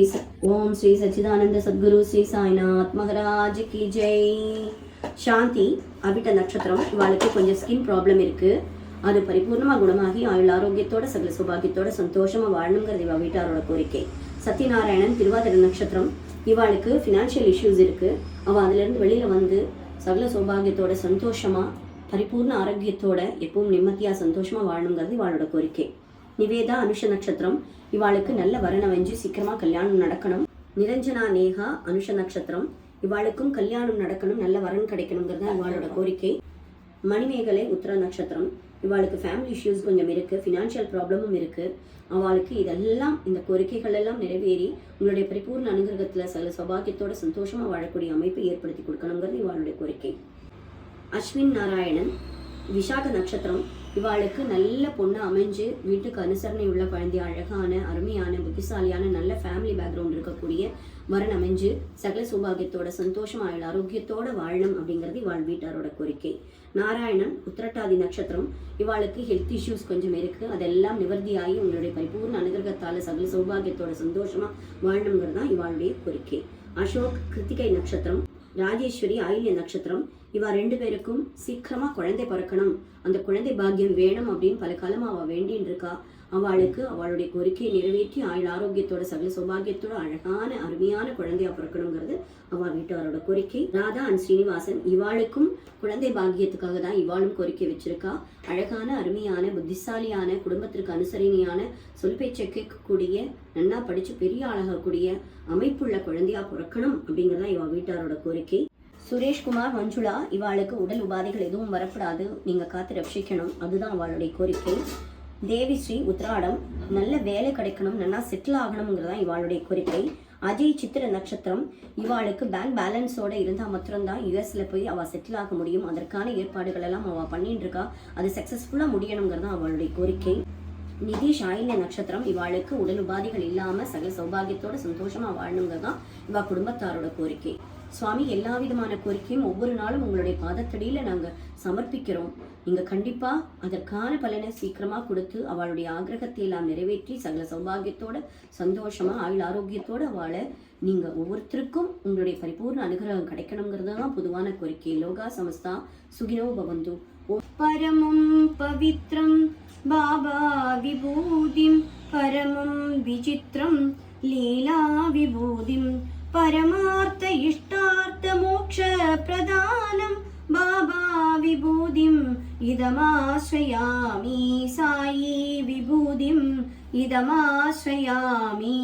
ओम श्री सच्चिदानंद सद्गुरु श्री साईनाथ महाराज की जय. சாந்தி அவிட்ட நட்சத்திரம். இவாளுக்கு கொஞ்சம் ஸ்கின் ப்ராப்ளம் இருக்கு. அது பரிபூர்ணமா குணமாகி ஆயுள் ஆரோக்கியத்தோட சகல சௌபாகியத்தோட சந்தோஷமா வாழணுங்கிறது இவ வீட்டாரோட கோரிக்கை. சத்யநாராயணன் திருவாதிரை நட்சத்திரம். இவாளுக்கு ஃபினான்ஷியல் இஷ்யூஸ் இருக்கு. அவ அதுல இருந்து வெளியில வந்து சகல சௌபாகியத்தோட சந்தோஷமா பரிபூர்ண ஆரோக்கியத்தோட எப்பவும் நிம்மதியா சந்தோஷமா வாழணுங்கிறது இவாளோட கோரிக்கை. நிவேதா அனுஷ நட்சத்திரம். இவாளுக்கு நல்ல வரன் அமைஞ்சு சீக்கிரமா கல்யாணம் நடக்கணும். நிரஞ்சனா நேகா அனுஷ நட்சத்திரம். இவாளுக்கும் கல்யாணம் நடக்கணும், நல்ல வரன் கிடைக்கணுங்கிறது இவாளோட கோரிக்கை. மணிமேகலை உத்தர நட்சத்திரம். இவாளுக்கு ஃபேமிலி இஷ்யூஸ் கொஞ்சம் இருக்கு, ஃபினான்ஷியல் ப்ராப்ளமும் இருக்கு. அவளுக்கு இதெல்லாம் இந்த கோரிக்கைகள் எல்லாம் நிறைவேறி உங்களுடைய பரிபூர்ண அனுகிரகத்துல சில சௌபாகியத்தோட சந்தோஷமா வாழக்கூடிய அமைப்பை ஏற்படுத்தி கொடுக்கணுங்கிறது இவாளுடைய கோரிக்கை. அஸ்வின் நாராயணன் விசாக நட்சத்திரம். இவாளுக்கு நல்ல பொண்ணு அமைஞ்சு வீட்டுக்கு அனுசரணை உள்ள குழந்தைய அழகான அருமையான புத்திசாலியான நல்ல ஃபேமிலி பேக்ரவுண்ட் இருக்கக்கூடிய வரன் அமைஞ்சு சகல சௌபாகியத்தோட சந்தோஷம் ஆயுள் ஆரோக்கியத்தோட வாழணும் அப்படிங்கிறது இவாள் வீட்டாரோட கோரிக்கை. நாராயணன் உத்திரட்டாதி நட்சத்திரம். இவாளுக்கு ஹெல்த் இஷ்யூஸ் கொஞ்சம் இருக்கு, அதெல்லாம் நிவர்த்தியாகி உங்களுடைய பரிபூர்ண அனுகிரகத்தால சகல சௌபாகியத்தோட சந்தோஷமா வாழணுங்கிறது தான் இவாளுடைய கோரிக்கை. அசோக் கிருத்திகை நட்சத்திரம். ராஜேஸ்வரி ஆயில்ய நட்சத்திரம். இவா ரெண்டு பேருக்கும் சீக்கிரமா குழந்தை பிறக்கணும், அந்த குழந்தை பாக்கியம் வேணும் அப்படின்னு பல காலமா அவ வேண்டின்னு இருக்கா. அவளுக்கு அவளுடைய கோரிக்கையை நிறைவேற்றி ஆயுள் ஆரோக்கியத்தோட சகல சௌபாகியத்தோட அழகான அருமையான குழந்தையா பிறக்கணுங்கிறது அவ வீட்டாரோட கோரிக்கை. ராதா அண்ட் ஸ்ரீனிவாசன். இவாளுக்கும் குழந்தை பாக்கியத்துக்காக தான் இவாளும் கோரிக்கை வச்சிருக்கா. அழகான அருமையான புத்திசாலியான குடும்பத்திற்கு அனுசரணையான சொல் பேச்சை கேட்கக்கூடிய நன்னா படிச்சு பெரிய ஆளாகக்கூடிய அமைப்புள்ள குழந்தையா பிறக்கணும் அப்படிங்கறதான் இவ வீட்டாரோட கோரிக்கை. சுரேஷ்குமார் மஞ்சுளா. இவாளுக்கு உடல் உபாதைகள் எதுவும் வரப்படாது, நீங்க காத்து ரட்சிக்கணும், அதுதான் அவளுடைய கோரிக்கை. தேவிஸ்ரீ உத்ராடம். நல்ல வேலை கிடைக்கணும், நல்லா செட்டில் ஆகணுங்கிறதா இவாளுடைய கோரிக்கை. அஜய் சித்திர நட்சத்திரம். இவாளுக்கு பேங்க் பேலன்ஸோட இருந்தா மாத்திரம்தான் யுஎஸ்ல போய் அவ செட்டில் ஆக முடியும். அதற்கான ஏற்பாடுகள் எல்லாம் அவ பண்ணிட்டு இருக்கா. அது சக்சஸ்ஃபுல்லா முடியணுங்கிறதா அவளுடைய கோரிக்கை. நிதிஷ் ஆயில்ய நட்சத்திரம். இவாளுக்கு உடல் உபாதைகள் இல்லாம சகல சௌபாகியத்தோட சந்தோஷமா வாழணுங்கிறதா இவ குடும்பத்தாரோட கோரிக்கை. சுவாமி, எல்லா விதமான கோரிக்கையும் ஒவ்வொரு நாளும் உங்களுடைய பாதத்தடியில நாங்க சமர்ப்பிக்கிறோம். நீங்க கண்டிப்பா அதற்கான பலனை சீக்கிரமா கொடுத்து அவளுடைய ஆக்கிரகத்தை எல்லாம் நிறைவேற்றி சகல சௌபாகியத்தோட சந்தோஷமா ஆயுள் ஆரோக்கியத்தோட வாழ நீங்க ஒவ்வொருத்தருக்கும் உங்களுடைய பரிபூர்ண அனுகிரகம் கிடைக்கணுங்கிறது தான் பொதுவான கோரிக்கை. லோகா சமஸ்தா சுகினோ பவந்து. பரமம் பவித்ரம் பாபா விபூதிம் பரமம் விசித்ரம் லீலா விபூதிம் परमार्थ इष्टार्थ मोक्ष प्रदानं बाबा विभूतिम् इदमाश्रयामि साई विभूतिम् इदमाश्रयामि.